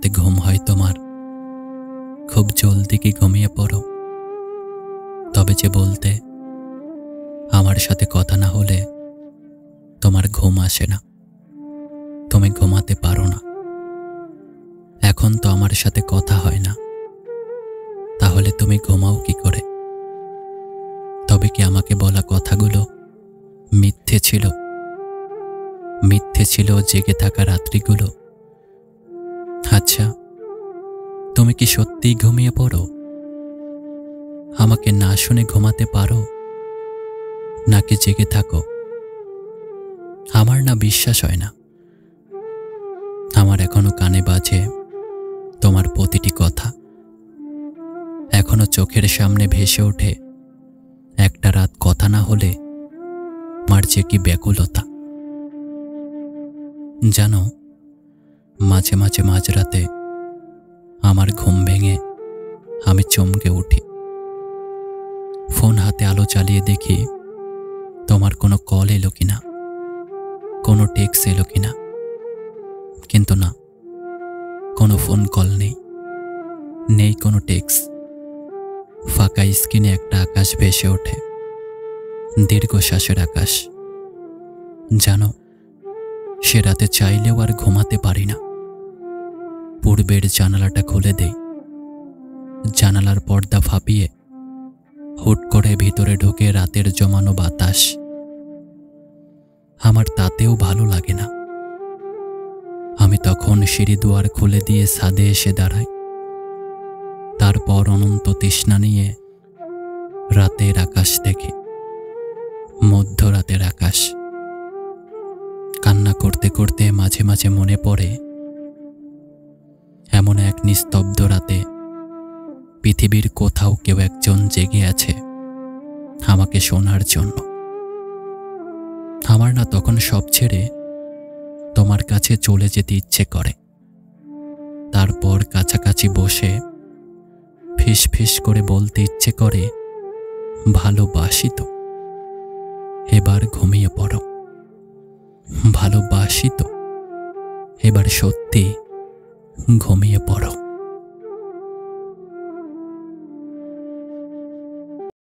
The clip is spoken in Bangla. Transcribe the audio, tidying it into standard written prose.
রাতে ঘুম হয় তোমার, খুব জলদি কি ঘুমিয়ে পড়ো? তবে যে বলতে আমার সাথে কথা না হলে তোমার ঘুম আসে না, তুমি ঘুমাতে পারো না। এখন তো আমার সাথে কথা হয় না, তাহলে তুমি ঘুমাও কি করে? তবে কি আমাকে বলা কথাগুলো মিথ্যে ছিল? মিথ্যে ছিল জেগে থাকা রাত্রিগুলো? আচ্ছা, তুমি কি সত্যিই ঘুমিয়ে পড়ো? আমাকে না শুনে ঘুমাতে পারো নাকি জেগে থাকো? আমার না বিশ্বাস হয় না। আমার এখনো কানে বাজে তোমার প্রতিটি কথা, এখনো চোখের সামনে ভেসে ওঠে একটা রাত কথা না হলে আমার যে কি ব্যাকুলতা। জানো, মাঝে মাঝে মাঝরাতে আমার ঘুম ভেঙে আমি চমকে উঠি। ফোন হাতে আলো চালিয়ে দেখি তোমার কোনো কল এলো কিনা, কোনো টেক্সট এলো কিনা, কিন্তু না, কোনো ফোন কল নেই, নেই কোনো টেক্সট। ফাঁকা স্ক্রিনে একটা আকাশ ভেসে ওঠে, দীর্ঘশ্বাসের আকাশ। জানো, সে রাতে চাইলেও আর ঘুমাতে পারি না। পূর্বের জানালাটা খুলে দেই, জানালার পর্দা ফাঁপিয়ে হুট করে ভিতরে ঢুকে রাতের জমানো বাতাস। আমার তাতেও ভালো লাগে না। আমি তখন সিঁড়ি দুয়ার খুলে দিয়ে ছাদে এসে দাঁড়াই, তারপর অনন্ত তৃষ্ণা নিয়ে রাতের আকাশ দেখি, মধ্যরাতের আকাশ। কান্না করতে করতে মাঝে মাঝে মনে পড়ে এমন এক নিস্তব্ধ রাতে পৃথিবীর কোথাও কেউ একজন জেগে আছে আমাকে শোনার জন্য। আমার না তখন সব ছেড়ে তোমার কাছে চলে যেতে ইচ্ছে করে, তারপর কাছাকাছি বসে ফিস ফিস করে বলতে ইচ্ছে করে, ভালোবাসি তো, এবার ঘুমিয়ে পড়ো। ভালোবাসি তো, এবার সত্যি ঘুমিয়ে পড়ো।